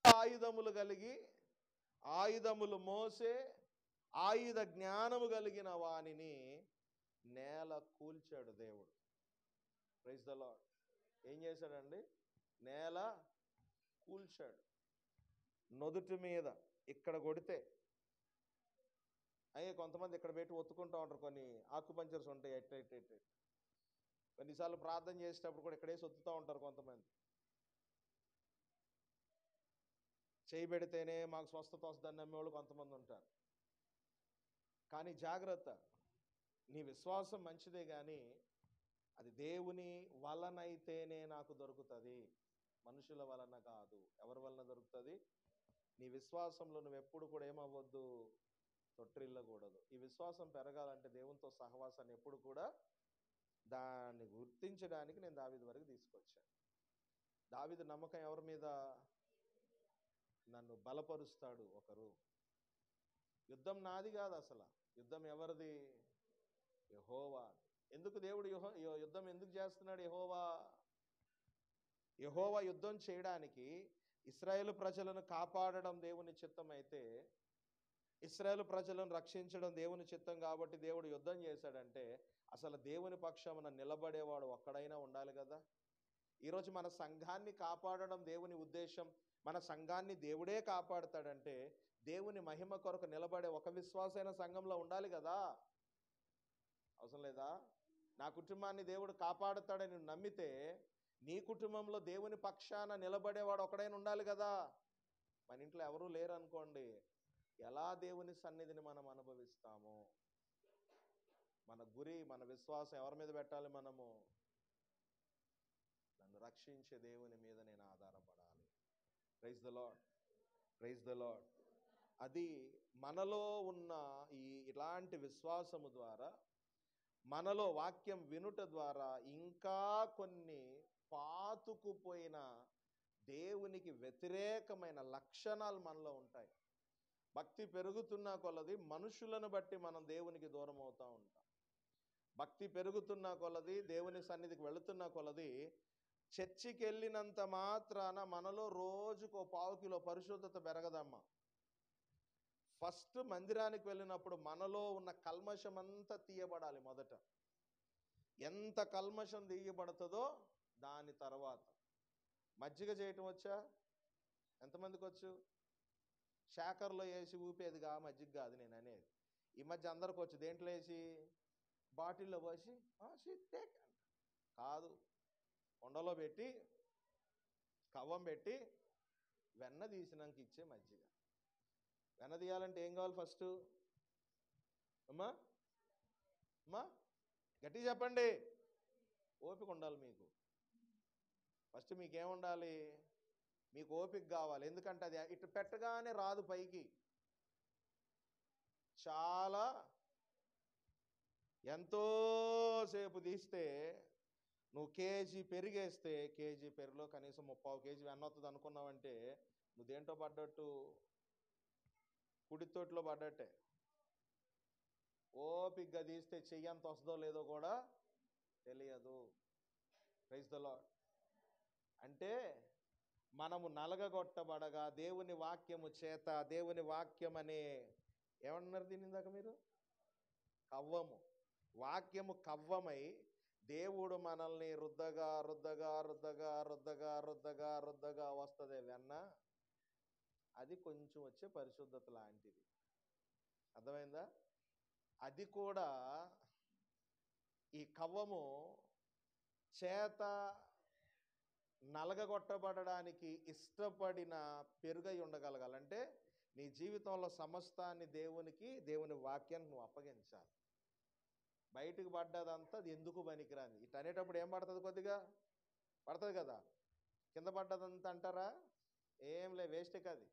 2 ఆయుధములు కలిగి, ఆయుధములు మోసే ఆయుధ జ్ఞానము కలిగిన వానిని నేల కూల్చాడు దేవుడు. Praise the lord. ఏం చేశాడండి? నేల కూల్చాడు. నొదుటి మీద ఇక్కడ కొడితే, అయ్యే కొంతమంది ఇక్కడ పెట్టి ఒత్తుకుంటూ ఉంటారు, కొన్ని ఆకుపంచర్స్ ఉంటాయి, ఎట్ కొన్నిసార్లు ప్రార్థన చేసేటప్పుడు కూడా ఇక్కడేసి ఒత్తుతూ ఉంటారు కొంతమంది. చేయబెడితేనే మాకు స్వస్థత వస్తుందని నమ్మేవాళ్ళు కొంతమంది ఉంటారు. కానీ జాగ్రత్త, నీ విశ్వాసం మంచిదే, కానీ అది దేవుని వలనైతేనే నాకు దొరుకుతుంది, మనుషుల వలన కాదు. ఎవరి వలన దొరుకుతుంది? నీ విశ్వాసంలో నువ్వు ఎప్పుడు కూడా ఏమవ్వద్దు, తొట్టిల్లకూడదు. ఈ విశ్వాసం పెరగాలంటే దేవునితో సహవాసాన్ని ఎప్పుడు కూడా దాన్ని గుర్తించడానికి నేను దావీదు వరకు తీసుకొచ్చాను. దావీదు నమ్మకం ఎవరి మీద? నన్ను బలపరుస్తాడు ఒకరు. యుద్ధం నాది కాదు, అసలు యుద్ధం ఎవరిది? యెహోవా. ఎందుకు దేవుడు యుద్ధం ఎందుకు చేస్తున్నాడు? యెహోవా యుద్ధం చేయడానికి, ఇశ్రాయేలు ప్రజలను కాపాడడం దేవుని చిత్తం అయితే, ఇశ్రాయేలు ప్రజలను రక్షించడం దేవుని చిత్తం కాబట్టి దేవుడు యుద్ధం చేశాడంటే, అసలు దేవుని పక్షమున నిలబడేవాడు ఒక్కడైనా ఉండాలి కదా. ఈరోజు మన సంఘాన్ని కాపాడడం దేవుని ఉద్దేశం. మన సంఘాన్ని దేవుడే కాపాడుతాడంటే దేవుని మహిమ కొరకు నిలబడే ఒక విశ్వాసైన సంఘంలో ఉండాలి కదా. అవసరం లేదా? నా కుటుంబాన్ని దేవుడు కాపాడుతాడని నమ్మితే నీ కుటుంబంలో దేవుని పక్షాన నిలబడేవాడు ఒకడైనా ఉండాలి కదా. మన ఇంట్లో ఎవరూ లేరు అనుకోండి, ఎలా దేవుని సన్నిధిని మనం అనుభవిస్తాము? మన గురి, మన విశ్వాసం ఎవరి మీద పెట్టాలి? మనము నన్ను రక్షించే దేవుని మీద నేను ఆధారపడాలి. Praise the Lord, praise the Lord. అది మనలో ఉన్న ఇలాంటి విశ్వాసము ద్వారా, మనలో వాక్యం వినుట ద్వారా ఇంకా కొన్ని పాతుకుపోయిన దేవునికి వ్యతిరేకమైన లక్షణాలు మనలో ఉంటాయి. భక్తి పెరుగుతున్న కొలది మనుషులను బట్టి మనం దేవునికి దూరం అవుతూ ఉంటాం. భక్తి పెరుగుతున్న కొలది, దేవుని సన్నిధికి వెళుతున్న కొలది, చర్చికి వెళ్ళినంత మాత్రాన మనలో రోజుకో 1/4 కిలో పరిశుద్ధత పెరగదమ్మా. ఫస్ట్ మందిరానికి వెళ్ళినప్పుడు మనలో ఉన్న కల్మషం అంతా తీయబడాలి. మొదట ఎంత కల్మషం తీయబడుతుందో దాని తర్వాత. మజ్జిగ చేయటం వచ్చా? ఎంతమందికి వచ్చు? షాకర్లో వేసి ఊపేదిగా మజ్జిగ కాదు నేను అనేది. ఈ మధ్య అందరికి వచ్చు. దేంట్లో వేసి? బాటిల్లో పోసి టేక్ కాదు, కొండలో పెట్టి కవ్వం పెట్టి వెన్న తీసినాక ఇచ్చే మజ్జిగ. వెన్న తీయాలంటే ఏం కావాలి ఫస్ట్? అమ్మా అమ్మా గట్టిగా చెప్పండి. ఓపిక ఉండాలి మీకు. ఫస్ట్ మీకేముండాలి? మీకు ఓపిక కావాలి. ఎందుకంటే అది ఇటు పెట్టగానే రాదు పైకి. చాలా ఎంతోసేపు తీస్తే, నువ్వు కేజీ పెరిగేస్తే కేజీ పెరుగులో కనీసం 30 కేజీ వెన్న వస్తుంది అనుకున్నావంటే నువ్వు దేంట్లో పడ్డట్టు? కుడితోటిలో పడ్డట్టే. ఓపికగా తీస్తే చెయ్యి ఎంత వస్తుందో లేదో కూడా తెలియదు. Praise the lord. అంటే మనము నలగగొట్టబడగా దేవుని వాక్యము చేత, దేవుని వాక్యం అనే ఏమన్నారు దీని ఇందాక మీరు? కవ్వము. వాక్యము కవ్వమై దేవుడు మనల్ని రుద్దగా రుద్దగా రుద్దగా రుద్దగా రుద్దగా రుద్దగా వస్తుంది వెన్న. అది కొంచెం వచ్చే పరిశుద్ధత లాంటిది. అర్థమైందా? అది కూడా ఈ కవ్వము చేత నలగగొట్టబడడానికి ఇష్టపడిన పెరుగై ఉండగలగాలంటే నీ జీవితంలో సమస్తాన్ని దేవునికి, దేవుని వాక్యాన్ని నువ్వు అప్పగించాలి. బయటకు పడ్డదంతా అది ఎందుకు పనికిరాని. ఇటు అనేటప్పుడు ఏం పడుతుంది? కొద్దిగా పడుతుంది కదా. కింద పడ్డదంతా అంటారా? ఏం లే, వేస్టే కాదు.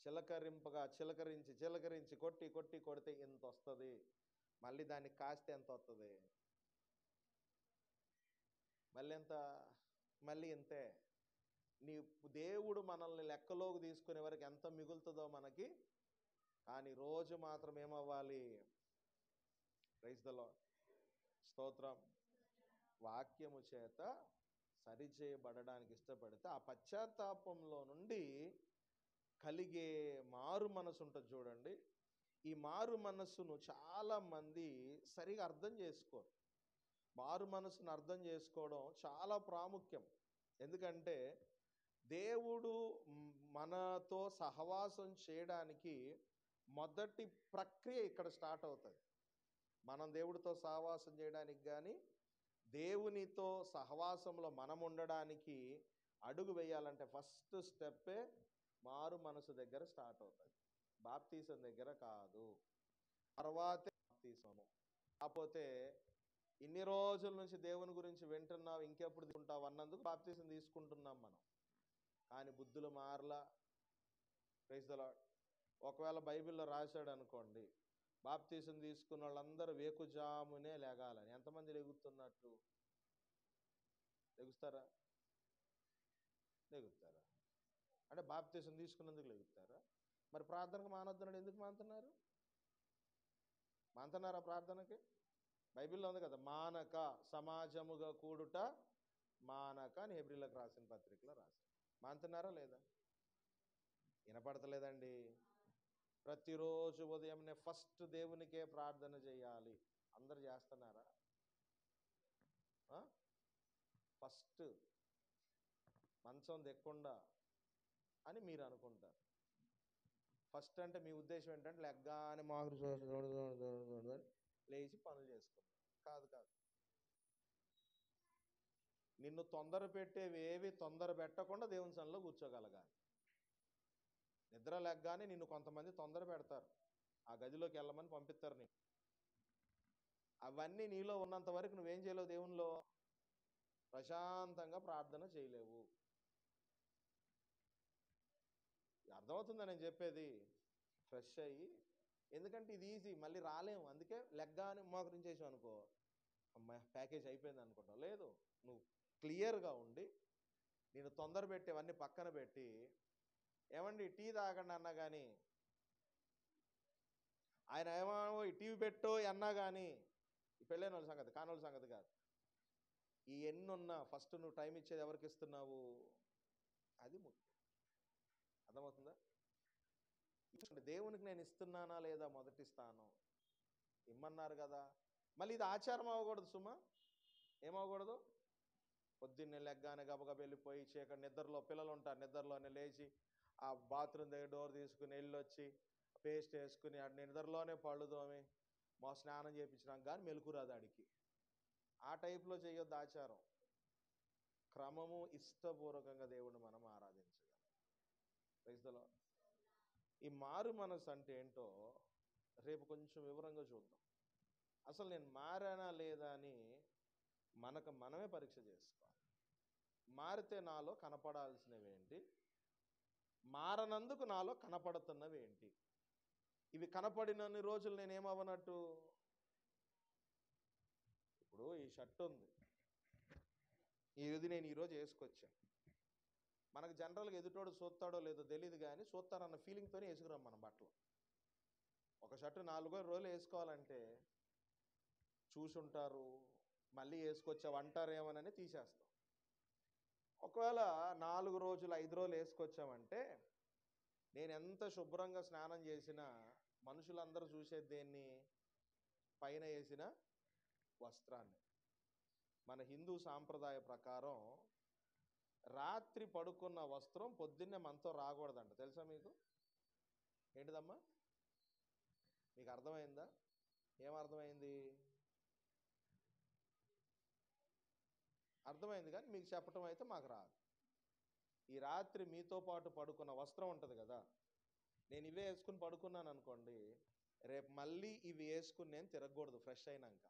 చిలకరింపగా చిలకరించి చిలకరించి కొట్టి కొట్టి కొడితే ఎంత వస్తుంది, మళ్ళీ దాన్ని కాస్తే ఎంత వస్తుంది, మళ్ళీ ఎంత, మళ్ళీ ఇంతే. నీ దేవుడు మనల్ని లెక్కలోకి తీసుకునే వరకు ఎంత మిగులుతుందో మనకి. కానీ రోజు మాత్రం ఏమవ్వాలి? ప్రైజ్ ద లార్డ్, స్తోత్రం. వాక్యము చేత సరిచేయబడడానికి ఇష్టపడితే ఆ పశ్చాత్తాపంలో నుండి కలిగే మారు మనసు ఉంటుంది చూడండి. ఈ మారు మనస్సును చాలామంది సరిగా అర్థం చేసుకోరు. మారు మనసును అర్థం చేసుకోవడం చాలా ప్రాముఖ్యం. ఎందుకంటే దేవుడు మనతో సహవాసం చేయడానికి మొదటి ప్రక్రియ ఇక్కడ స్టార్ట్ అవుతుంది. మనం దేవుడితో సహవాసం చేయడానికి కానీ, దేవునితో సహవాసంలో మనం ఉండడానికి అడుగు వేయాలంటే ఫస్ట్ స్టెప్పే మారు మనసు దగ్గర స్టార్ట్ అవుతుంది. బాప్తీసం దగ్గర కాదు, తర్వాతే బాప్తీసము. కాకపోతే ఇన్ని రోజుల నుంచి దేవుని గురించి వింటున్నావు, ఇంకెప్పుడు తీసుకుంటావు అన్నందుకు బాప్తీసం తీసుకుంటున్నాం మనం. కానీ బుద్ధులు మారలా. Praise the lord. ఒకవేళ బైబిల్లో రాశాడు అనుకోండి, బాప్తీసం తీసుకున్న వాళ్ళందరూ వేకుజామునే లెగాలని. ఎంతమంది లెగుతున్నట్టు? లెగుస్తారా? లెగుతారా? అంటే బాప్తీసం తీసుకున్నందుకు లెగుతారా? మరి ప్రార్థనకు మానొద్దన్నాడు, ఎందుకు మానుతున్నారు? మానుతున్నారా ప్రార్థనకి? బైబిల్లో ఉంది కదా, మానక సమాజముగా కూడుట మానక అని హెబ్రీలకు రాసిన పత్రికలో రాశారు. మానుతున్నారా లేదా? వినపడతలేదండి. ప్రతిరోజు ఉదయంనే ఫస్ట్ దేవునికే ప్రార్థన చేయాలి. అందరు చేస్తున్నారా? ఫస్ట్ మంచం దెక్కుండా అని మీరు అనుకుంటారు. ఫస్ట్ అంటే మీ ఉద్దేశం ఏంటంటే లెగ్గానే మాకు లేచి పనులు చేసుకున్నాం. కాదు కాదు. నిన్ను తొందర పెట్టేవేవి తొందర పెట్టకుండా దేవుని సన్నిధిలో కూర్చోగలగాలి. నిద్ర లెగ్గానే నిన్ను కొంతమంది తొందర పెడతారు. ఆ గదిలోకి వెళ్ళమని పంపిస్తారు. నీకు ఆ అవన్నీ నీలో ఉన్నంత వరకు నువ్వేం చేయలేవు, దేవునిలో ప్రశాంతంగా ప్రార్థన చేయలేవు. అర్థమవుతుందా నేను చెప్పేది? ఫ్రెష్ అయ్యి, ఎందుకంటే ఇది ఈజీ, మళ్ళీ రాలేము. అందుకే లెగ్గాని మోకరించేసాం అనుకో, అమ్మాయి ప్యాకేజ్ అయిపోయింది అనుకుంటాం. లేదు, నువ్వు క్లియర్గా ఉండి, నేను తొందర పెట్టేవన్నీ పక్కన పెట్టి, ఏమండి టీ తాగండి అన్నా కానీ, ఆయన ఏమో ఈ టీవీ పెట్టో అన్నా కానీ, ఈ పెళ్ళైన వాళ్ళ సంగతి, కానోళ్ళ సంగతి కాదు. ఈ ఎన్నున్నా ఫస్ట్ నువ్వు టైం ఇచ్చేది ఎవరికి ఇస్తున్నావు? అది ముఖ్యం. అర్థమవుతుందా? దేవునికి నేను ఇస్తున్నానా లేదా మొదటి స్థానం? ఇమ్మన్నారు కదా. మళ్ళీ ఇది ఆచారం అవ్వకూడదు సుమా. ఏమవ్వకూడదు? పొద్దున్నే లెగ్గానే గబగబ వెళ్ళిపోయి చీకటి నిద్రలో, పిల్లలు ఉంటారు, నిద్రలోనే లేచి ఆ బాత్రూమ్ దగ్గర డోర్ తీసుకుని వెళ్ళొచ్చి పేస్ట్ వేసుకుని నిద్రలోనే పళ్ళు తోమి మా స్నానం చేయించినాం కానీ మెలుకురాదు ఆడికి. ఆ టైప్లో చేయొద్దు ఆచారం. క్రమము, ఇష్టపూర్వకంగా దేవుడిని మనం ఆరాధించగలం. Praise the lord. ఈ మారు మనసు అంటే ఏంటో రేపు కొంచెం వివరంగా చూద్దాం. అసలు నేను మారానా లేదా అని మనకు మనమే పరీక్ష చేసుకోవాలి. మారితే నాలో కనపడాల్సినవి ఏంటి, మారనందుకు నాలో కనపడుతున్నవి ఏంటి? ఇవి కనపడినన్ని రోజులు నేనేమవనట్టు? ఇప్పుడు ఈ షర్ట్ ఉంది, ఇది నేను ఈరోజు వేసుకొచ్చాను. మనకు జనరల్గా ఎదుటోడు చూస్తాడో లేదో తెలియదు కానీ చూస్తారన్న ఫీలింగ్తోనే వేసుకురాం మనం బట్టలు. ఒక షర్టు 4 రోజులు వేసుకోవాలంటే చూసుంటారు, మళ్ళీ వేసుకొచ్చావంటారేమోనని తీసేస్తాం. ఒకవేళ 4 రోజులు 5 రోజులు వేసుకొచ్చామంటే, నేను ఎంత శుభ్రంగా స్నానం చేసినా మనుషులందరూ చూసేది దేన్ని? పైన వేసిన వస్త్రాన్ని. మన హిందూ సాంప్రదాయ ప్రకారం రాత్రి పడుకున్న వస్త్రం పొద్దున్నే మనతో రాకూడదంట. తెలుసా మీకు? ఏంటిదమ్మా? మీకు అర్థమైందా? ఏమర్థమైంది? అర్థమైంది కానీ మీకు చెప్పటం అయితే మాకు రాదు. ఈ రాత్రి మీతో పాటు పడుకున్న వస్త్రం ఉంటుంది కదా, నేను ఇవే వేసుకుని పడుకున్నాను అనుకోండి, రేపు మళ్ళీ ఇవి వేసుకుని నేను తిరగకూడదు. ఫ్రెష్ అయినాక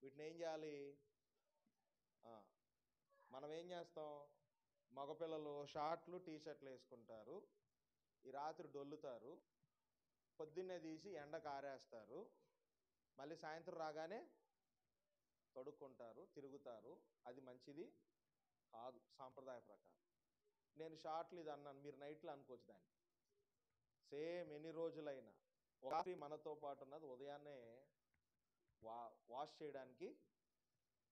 వీటిని ఏం చేయాలి? మనం ఏం చేస్తాం? మగపిల్లలు షార్ట్లు టీషర్ట్లు వేసుకుంటారు, ఈ రాత్రి డొల్లుతారు, పొద్దున్నే తీసి ఎండకు ఆరేస్తారు, మళ్ళీ సాయంత్రం రాగానే తొడుక్కుంటారు, తిరుగుతారు. అది మంచిది కాదు సాంప్రదాయ ప్రకారం. నేను షార్ట్లు ఇది అన్నాను, మీరు నైట్లు అనుకోవచ్చు దాన్ని. సేమ్ ఎన్ని రోజులైనా రాత్రి మనతో పాటు ఉన్నది ఉదయాన్నే వాష్ చేయడానికి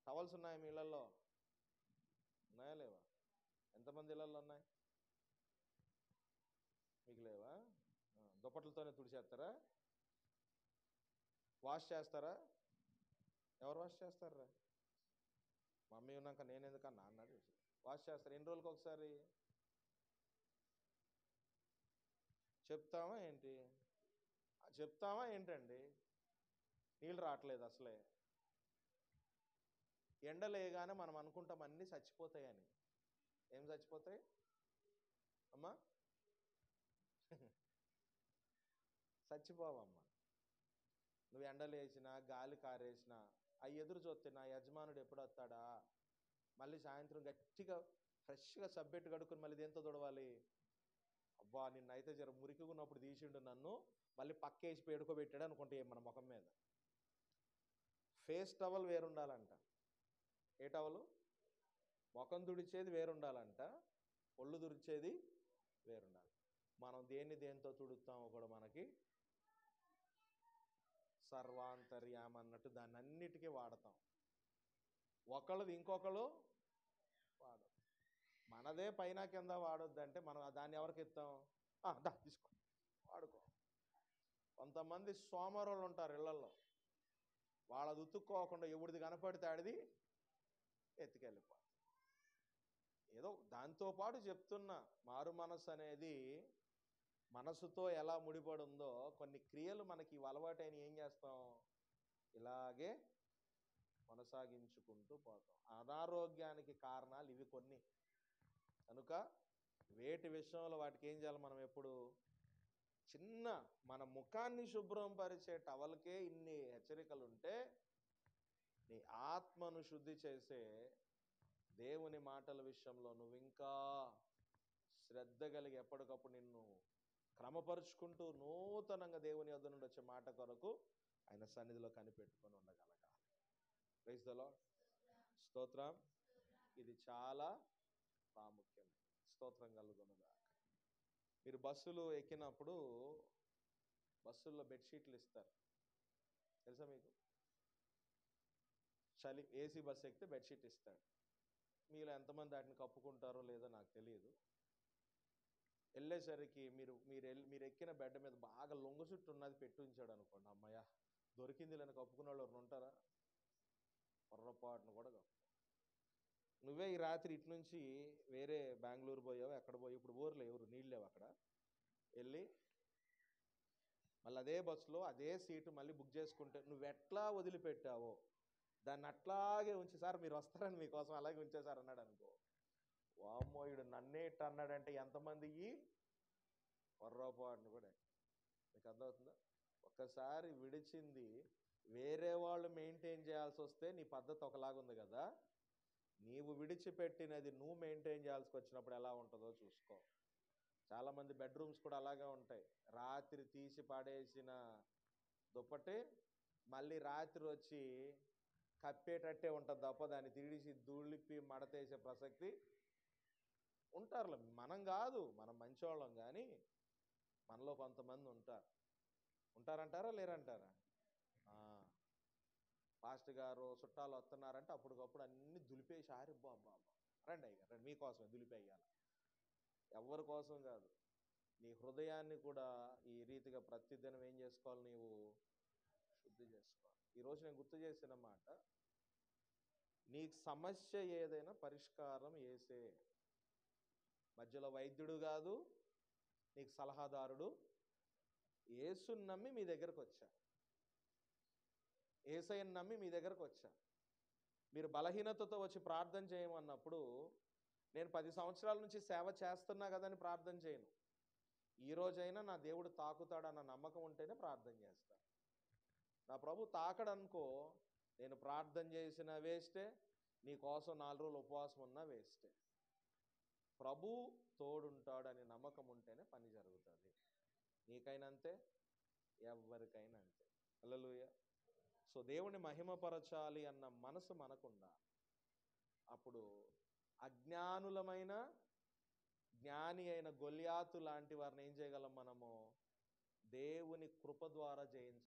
టవల్స్ ఉన్నాయి. మీ ఇళ్ళల్లో ఉన్నాయా లేవా? ఎంతమంది ఇళ్ళల్లో ఉన్నాయి? మీకు లేవా? దుప్పట్లతోనే తుడిచేస్తారా? వాష్ చేస్తారా? ఎవరు వాష్ చేస్తారా? మమ్మీ ఉన్నాక నేను ఎందుకన్నా అన్నాడు. వాష్ చేస్తారు. ఎన్ని రోజులకు ఒకసారి? చెప్తామా ఏంటి? చెప్తామా ఏంటండి? నీళ్ళు రావట్లేదు అసలే. ఎండలేగానే మనం అనుకుంటాం అన్నీ చచ్చిపోతాయని. ఏం చచ్చిపోతాయి అమ్మా? చచ్చిపోవమ్మా. నువ్వు ఎండలేసినా గాలి కారేసినా అవి ఎదురు చూస్తే నా యజమానుడు ఎప్పుడు వస్తాడా, మళ్ళీ సాయంత్రం గట్టిగా ఫ్రెష్గా సబ్బెట్టు కడుక్కుని మళ్ళీ దేంతో తుడవాలి? అబ్బా నిన్నైతే జర మురికి ఉన్నప్పుడు తీసిండు నన్ను, మళ్ళీ పక్కేసి పేడుకోబెట్టాడు అనుకుంటే మన ముఖం మీద. ఫేస్ టవల్ వేరుండాలంట. ఏ టవలు? ముఖం తుడిచేది వేరుండాలంట, ఒళ్ళు తుడిచేది వేరుండాలి. మనం దేంతో తుడుతామో కూడా మనకి సర్వాంతర్యామ అన్నట్టు దాన్ని అన్నిటికీ వాడతాం. ఒకళ్ళది ఇంకొకళ్ళు వాడదు. మనదే పైన కింద వాడొద్దంటే మనం దాన్ని ఎవరికి ఇస్తాం? దా తీసుకో వాడుకో. కొంతమంది సోమరులు ఉంటారు ఇళ్లలో, వాళ్ళది ఉతుక్కోకుండా ఎవడిది కనపడితే ఆడిది ఎత్తుకెళ్ళిపో. ఏదో దాంతోపాటు చెప్తున్నా, మారు మనసు అనేది మనసుతో ఎలా ముడిపడి ఉందో కొన్ని క్రియలు మనకి అలవాటైన ఏం చేస్తాం? ఇలాగే కొనసాగించుకుంటూ పోతాం. అనారోగ్యానికి కారణాలు ఇవి కొన్ని. కనుక వేటి విషయంలో వాటికి ఏం చేయాలి? మనం ఎప్పుడు చిన్న మన ముఖాన్ని శుభ్రం పరిచే టవల్కే ఇన్ని హెచ్చరికలు ఉంటే ఆత్మను శుద్ధి చేసే దేవుని మాటల విషయంలో నువ్వు ఇంకా శ్రద్ధ కలిగి ఎప్పటికప్పుడు నిన్ను క్రమపరుచుకుంటూ నూతనంగా దేవుని యొద్ద నుండి వచ్చే మాట కొరకు ఆయన సన్నిధిలో కనిపెట్టుకొని ఉండగలగాలి. Praise the lord. స్తోత్రం. ఇది చాలా ప్రాముఖ్యమైనది. స్తోత్రం కలుగునుగాక. మీరు బస్సులు ఎక్కినప్పుడు బస్సుల్లో బెడ్షీట్లు ఇస్తారు, తెలుసా మీకు? చలి ఏసీ బస్సు ఎక్కితే బెడ్షీట్ ఇస్తాడు. మీలో ఎంతమంది వాటిని కప్పుకుంటారో లేదో నాకు తెలియదు. వెళ్ళేసరికి మీరు ఎక్కిన బెడ్ మీద బాగా లొంగు చుట్టూ ఉన్నది పెట్టి ఉంచాడు అనుకోండి, అమ్మయ్య దొరికింది లేని కప్పుకునే వాళ్ళు ఎవరు ఉంటారా? పొర్రపాటును కూడా కప్పు. నువ్వే ఈ రాత్రి ఇటు నుంచి వేరే బెంగళూరు పోయావు, ఎక్కడ పోయి ఇప్పుడు ఊర్లో ఎవరు నీళ్ళు లేవు, అక్కడ వెళ్ళి మళ్ళీ అదే బస్సులో అదే సీటు మళ్ళీ బుక్ చేసుకుంటే నువ్వు ఎట్లా వదిలిపెట్టావో దాన్ని అట్లాగే ఉంచి, సార్ మీరు వస్తారని మీకోసం అలాగే ఉంచేసారు అన్నాడు అనుకో, వామ్మో వీడు నన్నే ఇట్ట అన్నాడంటే ఎంతమంది పొర్రపాటును కూడా. మీకు అర్థమవుతుందా? ఒక్కసారి విడిచింది వేరే వాళ్ళు మెయింటైన్ చేయాల్సి వస్తే నీ పద్ధతి ఒకలాగా ఉంది కదా, నీవు విడిచిపెట్టినది నువ్వు మెయింటైన్ చేయాల్సి వచ్చినప్పుడు ఎలా ఉంటుందో చూసుకో. చాలామంది బెడ్రూమ్స్ కూడా అలాగే ఉంటాయి. రాత్రి తీసి పాడేసిన దుప్పటి మళ్ళీ రాత్రి వచ్చి కప్పేటట్టే ఉంటుంది తప్ప దాన్ని తీడిసి దులిపి మడతేసే ప్రసక్తి ఉంటారు. మనం కాదు, మనం మంచివాళ్ళం, కానీ మనలో కొంతమంది ఉంటారంటారా లేరంటారా? పాస్టర్ గారు చుట్టాలు వస్తున్నారంటే అప్పటికప్పుడు అన్ని దులిపేసి బాబా రండి అయ్యా రండి మీకోసమే దులిపేయాలి. ఎవరి కోసం కాదు, నీ హృదయాన్ని కూడా ఈ రీతిగా ప్రతిదినం ఏం చేసుకోవాలి, నీవు శుద్ధి చేసుకోవాలి. ఈరోజు నేను గుర్తు చేసిన మాట, నీకు సమస్య ఏదైనా పరిష్కారం యేసే. మధ్యలో వైద్యుడు కాదు, నీకు సలహాదారుడు. యేసుని నమ్మి మీ దగ్గరకు వచ్చా, యేసయ్యను నమ్మి మీ దగ్గరకు వచ్చా. మీరు బలహీనతతో వచ్చి ప్రార్థన చేయమన్నప్పుడు నేను 10 సంవత్సరాల నుంచి సేవ చేస్తున్నా కదని ప్రార్థన చేయను. ఈ రోజైనా నా దేవుడు తాకుతాడన్న నమ్మకం ఉంటేనే ప్రార్థన చేస్తాను. నా ప్రభు తాకడనుకో, నేను ప్రార్థన చేసిన వేస్టే, నీ కోసం 4 రోజులు ఉపవాసం ఉన్నా వేస్టే. ప్రభు తోడుంటాడని నమ్మకం ఉంటేనే పని జరుగుతుంది. నీకైనా అంతే, ఎవరికైనా అంతే. హల్లెలూయా. సో దేవుని మహిమపరచాలి అన్న మనసు మనకుండా, అప్పుడు అజ్ఞానులమైన జ్ఞాని అయిన గొల్యాతు లాంటి వారిని ఏం చేయగలం మనము? దేవుని కృప ద్వారా జయించ